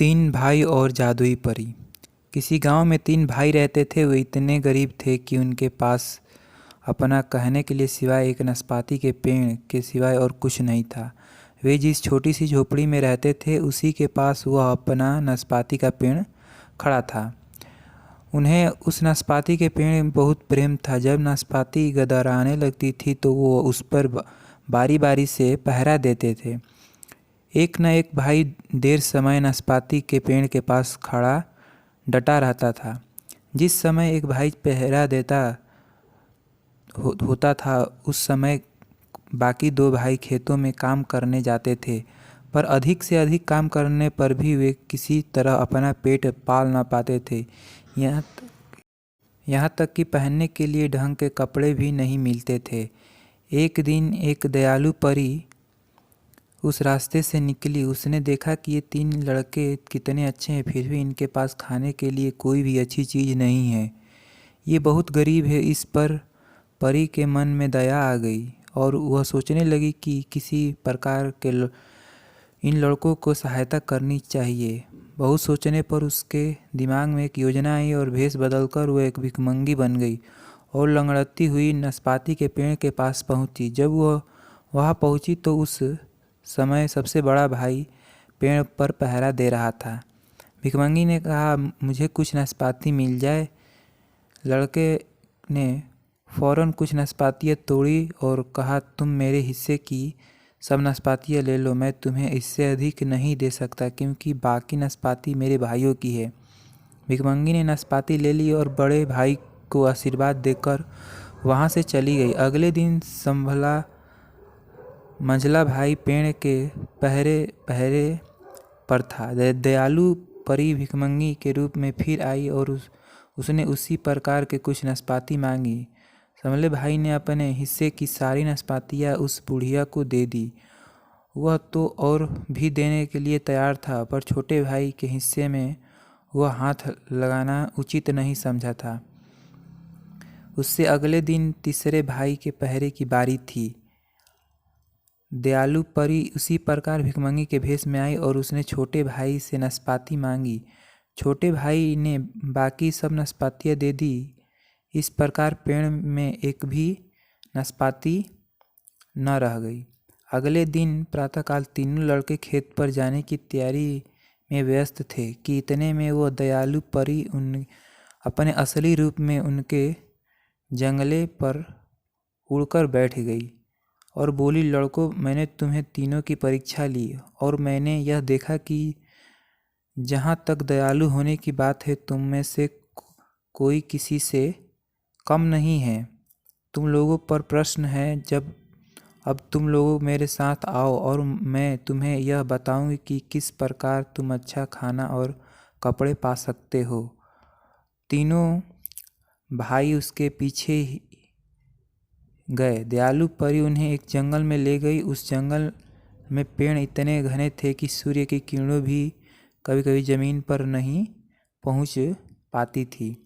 तीन भाई और जादुई परी। किसी गांव में तीन भाई रहते थे। वे इतने गरीब थे कि उनके पास अपना कहने के लिए सिवाय एक नाशपाती के पेड़ के सिवाय और कुछ नहीं था। वे जिस छोटी सी झोपड़ी में रहते थे उसी के पास वह अपना नाशपाती का पेड़ खड़ा था। उन्हें उस नाशपाती के पेड़ में बहुत प्रेम था। जब नाशपाती गदराने लगती थी तो वो उस पर बारी बारी से पहरा देते थे। एक न एक भाई देर समय नाशपाती के पेड़ के पास खड़ा डटा रहता था। जिस समय एक भाई पहरा देता होता था उस समय बाकी दो भाई खेतों में काम करने जाते थे, पर अधिक से अधिक काम करने पर भी वे किसी तरह अपना पेट पाल न पाते थे। यहाँ तक कि पहनने के लिए ढंग के कपड़े भी नहीं मिलते थे। एक दिन एक दयालु परी उस रास्ते से निकली। उसने देखा कि ये तीन लड़के कितने अच्छे हैं, फिर भी इनके पास खाने के लिए कोई भी अच्छी चीज़ नहीं है। ये बहुत गरीब है। इस पर परी के मन में दया आ गई और वह सोचने लगी कि किसी प्रकार के इन लड़कों को सहायता करनी चाहिए। बहुत सोचने पर उसके दिमाग में एक योजना आई और भेष बदलकर वह एक भिखमंगी बन गई और लंगड़ती हुई नाशपाती के पेड़ के पास पहुंची। जब वह वहां पहुंची तो उस समय सबसे बड़ा भाई पेड़ पर पहरा दे रहा था। भिखमंगी ने कहा, मुझे कुछ नाशपाती मिल जाए। लड़के ने फौरन कुछ नाशपातियाँ तोड़ी और कहा, तुम मेरे हिस्से की सब नाशपातियाँ ले लो। मैं तुम्हें इससे अधिक नहीं दे सकता क्योंकि बाकी नाशपाती मेरे भाइयों की है। भिखमंगी ने नाशपाती ले ली और बड़े भाई को आशीर्वाद देकर वहाँ से चली गई। अगले दिन मंझला भाई पेड़ के पहरे पर था। दयालु परी भिखमंगी के रूप में फिर आई और उसने उसी प्रकार के कुछ नाशपाती मांगी। संभले भाई ने अपने हिस्से की सारी नाशपातियाँ उस बुढ़िया को दे दी। वह तो और भी देने के लिए तैयार था, पर छोटे भाई के हिस्से में वह हाथ लगाना उचित नहीं समझा था। उससे अगले दिन तीसरे भाई के पहरे की बारी थी। दयालु परी उसी प्रकार भिखमंगी के भेष में आई और उसने छोटे भाई से नाशपाती मांगी। छोटे भाई ने बाकी सब नाशपातियाँ दे दी। इस प्रकार पेड़ में एक भी नाशपाती न रह गई। अगले दिन प्रातःकाल तीनों लड़के खेत पर जाने की तैयारी में व्यस्त थे कि इतने में वो दयालु परी अपने असली रूप में उनके जंगले पर उड़कर बैठ गई और बोली, लड़कों, मैंने तुम्हें तीनों की परीक्षा ली और मैंने यह देखा कि जहाँ तक दयालु होने की बात है तुम में से कोई किसी से कम नहीं है। तुम लोगों पर प्रश्न है। अब तुम लोग मेरे साथ आओ और मैं तुम्हें यह बताऊंगी कि किस प्रकार तुम अच्छा खाना और कपड़े पा सकते हो। तीनों भाई उसके पीछे गए। दयालु परी उन्हें एक जंगल में ले गई। उस जंगल में पेड़ इतने घने थे कि सूर्य की किरणें भी कभी कभी जमीन पर नहीं पहुंच पाती थी।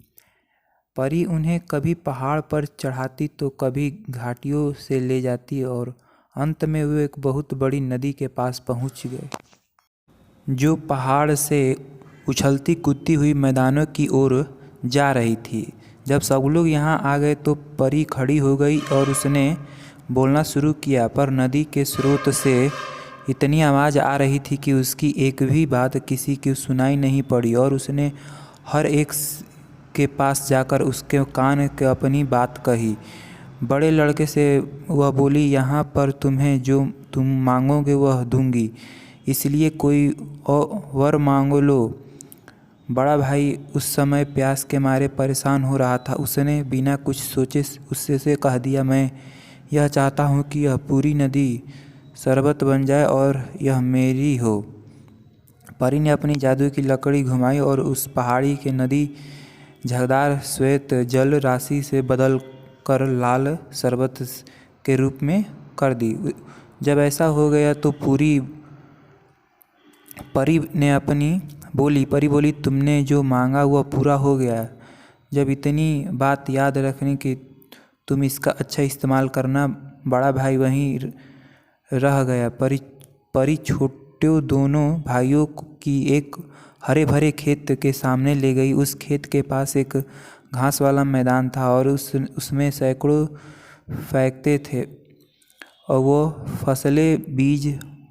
परी उन्हें कभी पहाड़ पर चढ़ाती तो कभी घाटियों से ले जाती और अंत में वे एक बहुत बड़ी नदी के पास पहुंच गए जो पहाड़ से उछलती कूदती हुई मैदानों की ओर जा रही थी। जब सब लोग यहाँ आ गए तो परी खड़ी हो गई और उसने बोलना शुरू किया, पर नदी के स्रोत से इतनी आवाज़ आ रही थी कि उसकी एक भी बात किसी की सुनाई नहीं पड़ी और उसने हर एक के पास जाकर उसके कान के अपनी बात कही। बड़े लड़के से वह बोली, यहाँ पर तुम्हें जो तुम मांगोगे वह दूंगी, इसलिए कोई वर मांगो लो। बड़ा भाई उस समय प्यास के मारे परेशान हो रहा था। उसने बिना कुछ सोचे उससे कह दिया, मैं यह चाहता हूँ कि यह पूरी नदी शरबत बन जाए और यह मेरी हो। परी ने अपनी जादू की लकड़ी घुमाई और उस पहाड़ी के नदी झगदार श्वेत जल राशि से बदल कर लाल शरबत के रूप में कर दी। जब ऐसा हो गया तो परी बोली, तुमने जो मांगा वह पूरा हो गया। जब इतनी बात याद रखने की तुम इसका अच्छा इस्तेमाल करना। बड़ा भाई वहीं रह गया। परी त्यों दोनों भाइयों की एक हरे भरे खेत के सामने ले गई। उस खेत के पास एक घास वाला मैदान था और उसमें सैकड़ों फेंकते थे और वो फसलें, बीज,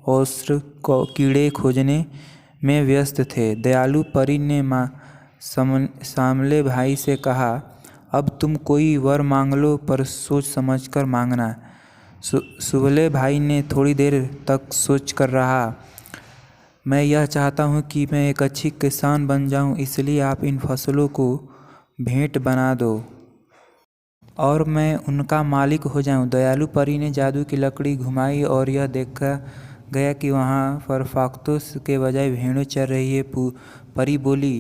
औषध, कीड़े खोजने में व्यस्त थे। दयालु परी ने सामले भाई से कहा, अब तुम कोई वर मांग लो, पर सोच समझ कर मांगना। सुबले भाई ने थोड़ी देर तक सोच कर रहा। मैं यह चाहता हूँ कि मैं एक अच्छी किसान बन जाऊँ, इसलिए आप इन फसलों को भेंट बना दो और मैं उनका मालिक हो जाऊं। दयालु परी ने जादू की लकड़ी घुमाई और यह देखा गया कि वहाँ पर फाख्तों के बजाय भेड़ें चर रही है। परी बोली,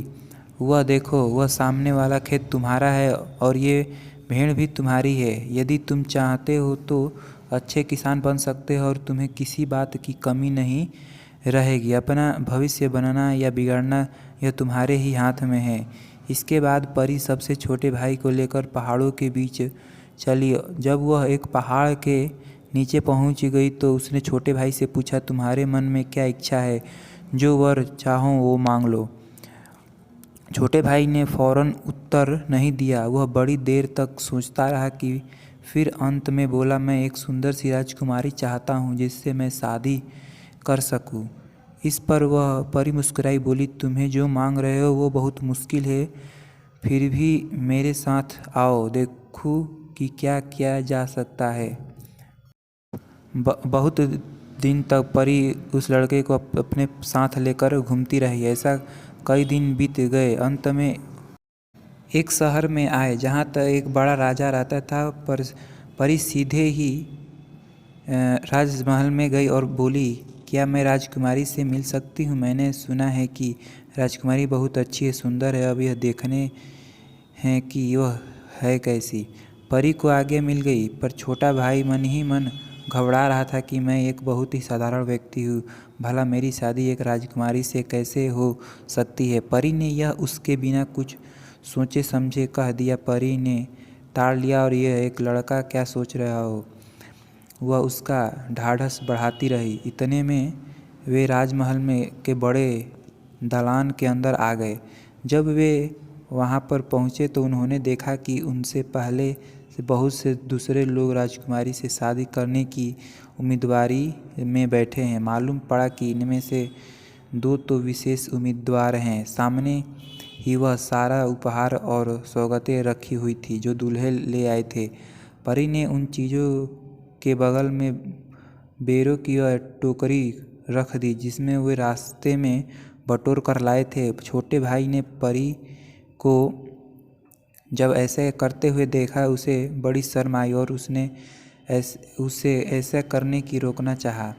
वह देखो, वह सामने वाला खेत तुम्हारा है और ये भेड़ भी तुम्हारी है। यदि तुम चाहते हो तो अच्छे किसान बन सकते हो और तुम्हें किसी बात की कमी नहीं रहेगी। अपना भविष्य बनाना या बिगाड़ना यह तुम्हारे ही हाथ में है। इसके बाद परी सबसे छोटे भाई को लेकर पहाड़ों के बीच चली। जब वह एक पहाड़ के नीचे पहुंच गई तो उसने छोटे भाई से पूछा, तुम्हारे मन में क्या इच्छा है? जो वर चाहो वो मांग लो। छोटे भाई ने फौरन उत्तर नहीं दिया। वह बड़ी देर तक सोचता रहा कि फिर अंत में बोला, मैं एक सुंदर सी राजकुमारी चाहता हूँ जिससे मैं शादी कर सकूँ। इस पर वह परी मुस्कुराई, बोली, तुम्हें जो मांग रहे हो वो बहुत मुश्किल है, फिर भी मेरे साथ आओ, देखूँ कि क्या किया जा सकता है। बहुत दिन तक परी उस लड़के को अपने साथ लेकर घूमती रही। ऐसा कई दिन बीत गए। अंत में एक शहर में आए जहाँ तक एक बड़ा राजा रहता था। पर परी सीधे ही राजमहल में गई और बोली, क्या मैं राजकुमारी से मिल सकती हूँ? मैंने सुना है कि राजकुमारी बहुत अच्छी है, सुंदर है। अब यह देखने हैं कि वह है कैसी। परी को आगे मिल गई, पर छोटा भाई मन ही मन घबरा रहा था कि मैं एक बहुत ही साधारण व्यक्ति हूँ, भला मेरी शादी एक राजकुमारी से कैसे हो सकती है। परी ने यह उसके बिना कुछ सोचे समझे कह दिया। परी ने ताड़ लिया, और यह एक लड़का क्या सोच रहा हो, वह उसका ढाढ़स बढ़ाती रही। इतने में वे राजमहल में के बड़े दालान के अंदर आ गए। जब वे वहाँ पर पहुँचे तो उन्होंने देखा कि उनसे पहले से बहुत से दूसरे लोग राजकुमारी से शादी करने की उम्मीदवारी में बैठे हैं। मालूम पड़ा कि इनमें से दो तो विशेष उम्मीदवार हैं। सामने ही वह सारा उपहार और सौगातें रखी हुई थी जो दूल्हे ले आए थे। परी ने उन चीज़ों के बगल में बेरों की वह टोकरी रख दी जिसमें वे रास्ते में बटोर कर लाए थे। छोटे भाई ने परी को जब ऐसे करते हुए देखा, उसे बड़ी शर्म आई और उसने उसे ऐसा करने की रोकना चाहा।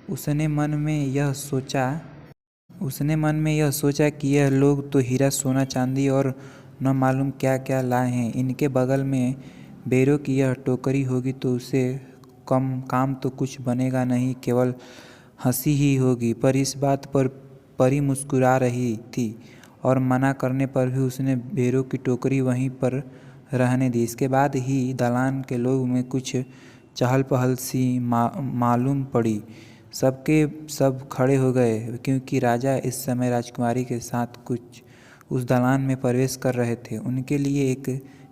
उसने मन में यह सोचा कि यह लोग तो हीरा, सोना, चांदी और न मालूम क्या क्या लाए हैं। इनके बगल में बेरों की यह टोकरी होगी तो उसे काम तो कुछ बनेगा नहीं, केवल हंसी ही होगी। पर इस बात पर परी मुस्कुरा रही थी और मना करने पर भी उसने बेरों की टोकरी वहीं पर रहने दी। इसके बाद ही दालान के लोग में कुछ चहल पहल सी मालूम पड़ी। सबके सब खड़े हो गए क्योंकि राजा इस समय राजकुमारी के साथ कुछ उस दालान में प्रवेश कर रहे थे। उनके लिए एक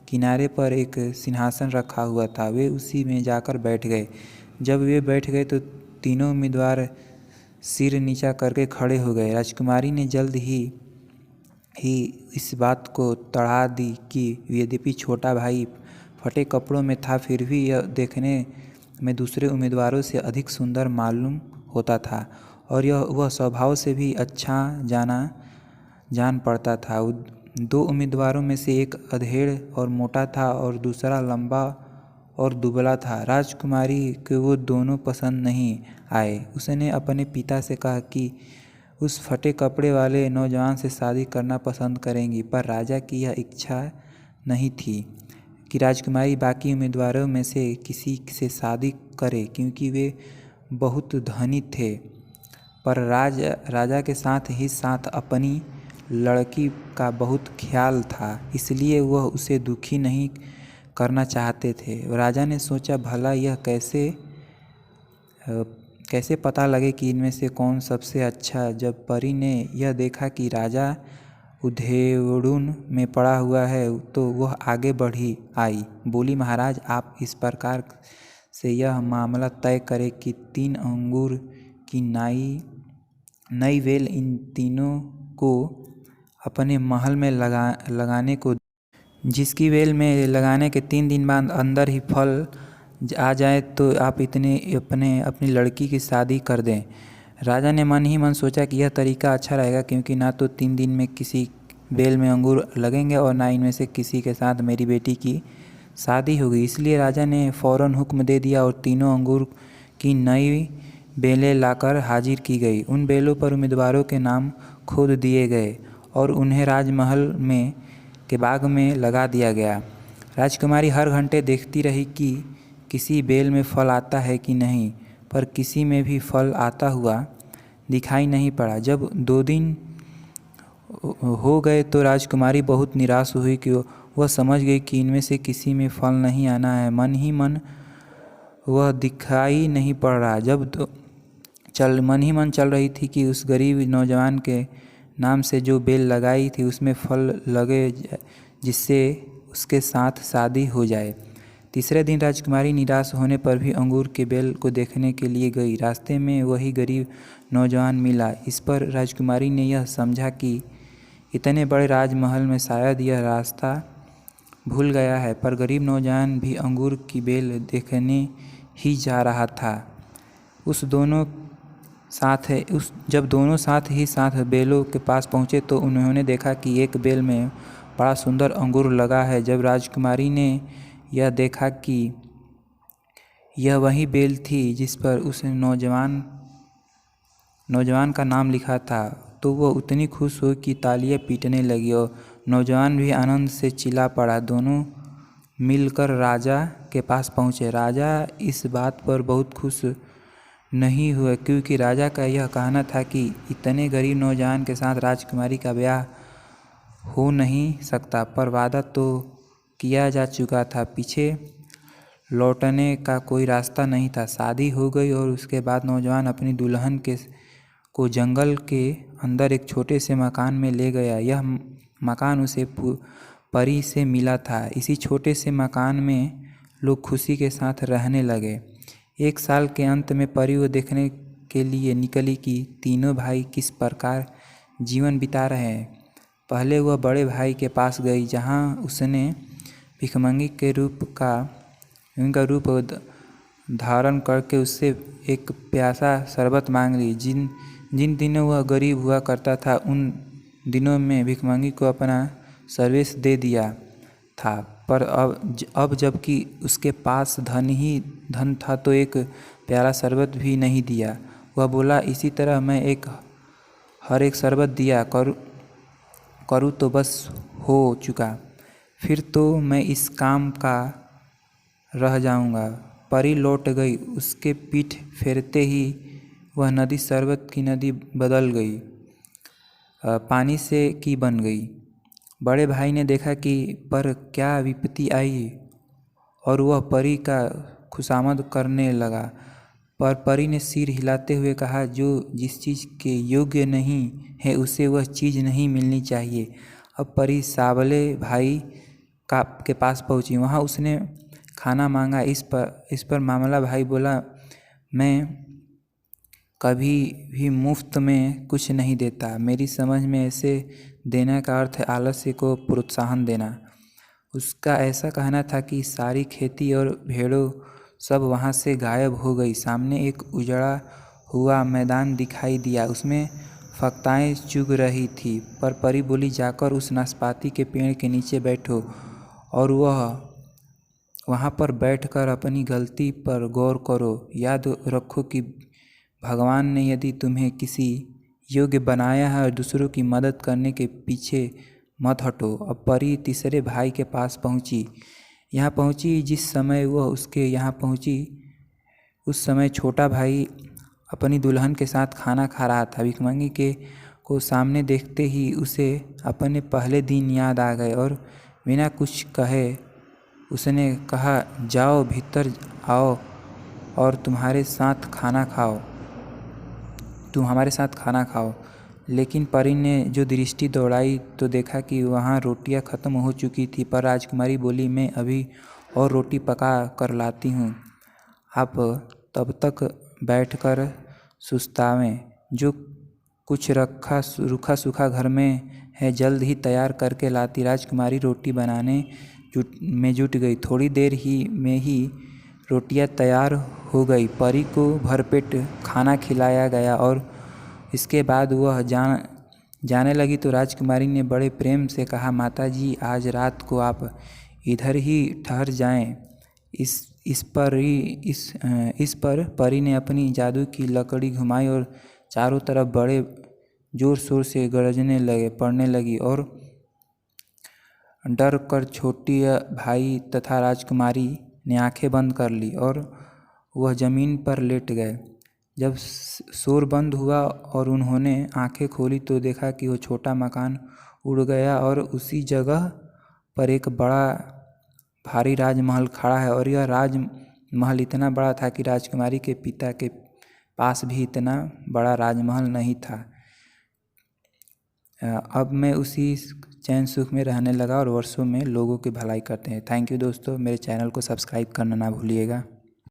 किनारे पर एक सिंहासन रखा हुआ था। वे उसी में जाकर बैठ गए। जब वे बैठ गए तो तीनों उम्मीदवार सिर नीचा करके खड़े हो गए। राजकुमारी ने जल्द ही इस बात को तड़ा दी कि यद्यपि छोटा भाई फटे कपड़ों में था, फिर भी यह देखने में दूसरे उम्मीदवारों से अधिक सुंदर मालूम होता था और वह स्वभाव से भी अच्छा जान पड़ता था। दो उम्मीदवारों में से एक अधेड़ और मोटा था और दूसरा लंबा और दुबला था। राजकुमारी को वो दोनों पसंद नहीं आए। उसने अपने पिता से कहा कि उस फटे कपड़े वाले नौजवान से शादी करना पसंद करेंगी, पर राजा की यह इच्छा नहीं थी कि राजकुमारी बाकी उम्मीदवारों में से किसी से शादी करे क्योंकि वे बहुत धनी थे। पर राजा के साथ ही साथ अपनी लड़की का बहुत ख्याल था, इसलिए वह उसे दुखी नहीं करना चाहते थे। राजा ने सोचा, भला यह कैसे पता लगे कि इनमें से कौन सबसे अच्छा। जब परी ने यह देखा कि राजा उधेड़ुन में पड़ा हुआ है तो वह आगे बढ़ी आई, बोली, महाराज, आप इस प्रकार से यह मामला तय करें कि 3 अंगूर की नई वेल इन तीनों को अपने महल में लगाने को, जिसकी वेल में लगाने के 3 दिन बाद अंदर ही फल आ जाए तो आप अपनी लड़की की शादी कर दें। राजा ने मन ही मन सोचा कि यह तरीका अच्छा रहेगा, क्योंकि ना तो 3 दिन में किसी बेल में अंगूर लगेंगे और ना इनमें से किसी के साथ मेरी बेटी की शादी होगी। इसलिए राजा ने फौरन हुक्म दे दिया और तीनों अंगूर की नई बेलें लाकर हाजिर की गई। उन बेलों पर उम्मीदवारों के नाम खोद दिए गए और उन्हें राजमहल के बाग में लगा दिया गया। राजकुमारी हर घंटे देखती रही कि किसी बेल में फल आता है कि नहीं, पर किसी में भी फल आता हुआ दिखाई नहीं पड़ा। जब 2 दिन हो गए तो राजकुमारी बहुत निराश हुई कि वह समझ गई कि इनमें से किसी में फल नहीं आना है। मन ही मन वह दिखाई नहीं पड़ रहा। मन ही मन चल रही थी कि उस गरीब नौजवान के नाम से जो बेल लगाई थी उसमें फल लगे, जिससे उसके साथ शादी हो जाए। तीसरे दिन राजकुमारी निराश होने पर भी अंगूर के बेल को देखने के लिए गई। रास्ते में वही गरीब नौजवान मिला। इस पर राजकुमारी ने यह समझा कि इतने बड़े राजमहल में शायद यह रास्ता भूल गया है, पर गरीब नौजवान भी अंगूर की बेल देखने ही जा रहा था। जब दोनों साथ बेलों के पास पहुँचे तो उन्होंने देखा कि एक बेल में बड़ा सुंदर अंगूर लगा है। जब राजकुमारी ने यह देखा कि यह वही बेल थी जिस पर उस नौजवान का नाम लिखा था, तो वह उतनी खुश हुई कि तालियां पीटने लगी और नौजवान भी आनंद से चिल्ला पड़ा। दोनों मिलकर राजा के पास पहुँचे। राजा इस बात पर बहुत खुश नहीं हुए, क्योंकि राजा का यह कहना था कि इतने गरीब नौजवान के साथ राजकुमारी का ब्याह हो नहीं सकता, पर वादा तो किया जा चुका था। पीछे लौटने का कोई रास्ता नहीं था। शादी हो गई और उसके बाद नौजवान अपनी दुल्हन को जंगल के अंदर एक छोटे से मकान में ले गया। यह मकान उसे परी से मिला था। इसी छोटे से मकान में लोग खुशी के साथ रहने लगे। 1 साल के अंत में परी को देखने के लिए निकली कि तीनों भाई किस प्रकार जीवन बिता रहे हैं। पहले वह बड़े भाई के पास गई, जहाँ उसने भिखमंगी के रूप धारण करके उससे एक प्यासा शरबत मांग ली। जिन दिनों वह गरीब हुआ करता था, उन दिनों में भिखमंगी को अपना सर्वस्व दे दिया था, पर अब जबकि उसके पास धन ही धन था तो एक प्याला शरबत भी नहीं दिया। वह बोला, इसी तरह मैं हर एक शरबत दिया करूँ तो बस हो चुका, फिर तो मैं इस काम का रह जाऊंगा। परी लौट गई। उसके पीठ फेरते ही वह नदी शरबत की नदी बदल गई, पानी से की बन गई। बड़े भाई ने देखा कि पर क्या विपत्ति आई और वह परी का खुशामद करने लगा, पर परी ने सिर हिलाते हुए कहा, जो जिस चीज़ के योग्य नहीं है उसे वह चीज़ नहीं मिलनी चाहिए। अब परी साबले भाई के पास पहुंची। वहां उसने खाना मांगा। इस पर मामला भाई बोला, मैं कभी भी मुफ्त में कुछ नहीं देता। मेरी समझ में ऐसे देने का अर्थ है आलस्य को प्रोत्साहन देना। उसका ऐसा कहना था कि सारी खेती और भेड़ों सब वहाँ से गायब हो गई। सामने एक उजड़ा हुआ मैदान दिखाई दिया, उसमें फक्ताएं चुग रही थी। पर परी बोली, जाकर उस नाशपाती के पेड़ के नीचे बैठो और वहाँ पर बैठकर अपनी गलती पर गौर करो। याद रखो कि भगवान ने यदि तुम्हें किसी योग्य बनाया है और दूसरों की मदद करने के पीछे मत हटो। अब परी तीसरे भाई के पास पहुँची। जिस समय वह उसके यहाँ पहुँची उस समय छोटा भाई अपनी दुल्हन के साथ खाना खा रहा था। भिखमंगी को सामने देखते ही उसे अपने पहले दिन याद आ गए और बिना कुछ कहे उसने कहा, जाओ भीतर आओ और तुम्हारे साथ खाना खाओ। तुम हमारे साथ खाना खाओ। लेकिन परी ने जो दृष्टि दौड़ाई तो देखा कि वहाँ रोटियाँ ख़त्म हो चुकी थी। पर राजकुमारी बोली, मैं अभी और रोटी पका कर लाती हूँ, आप तब तक बैठकर सुस्तावें। जो कुछ रूखा सूखा घर में है जल्द ही तैयार करके लाती। राजकुमारी रोटी बनाने में जुट गई। थोड़ी देर में ही रोटियां तैयार हो गई। परी को भरपेट खाना खिलाया गया और इसके बाद वह जाने लगी तो राजकुमारी ने बड़े प्रेम से कहा, माता जी, आज रात को आप इधर ही ठहर जाएं। इस पर परी ने अपनी जादू की लकड़ी घुमाई और चारों तरफ बड़े जोर शोर से गरजने पड़ने लगी और डर कर छोटी भाई तथा राजकुमारी ने आंखें बंद कर ली और वह जमीन पर लेट गए। जब शोर बंद हुआ और उन्होंने आंखें खोली तो देखा कि वो छोटा मकान उड़ गया और उसी जगह पर एक बड़ा भारी राजमहल खड़ा है। और यह राजमहल इतना बड़ा था कि राजकुमारी के पिता के पास भी इतना बड़ा राजमहल नहीं था। अब मैं उसी चैन सुख में रहने लगा और वर्षों में लोगों की भलाई करते हैं। थैंक यू दोस्तों, मेरे चैनल को सब्सक्राइब करना ना भूलिएगा।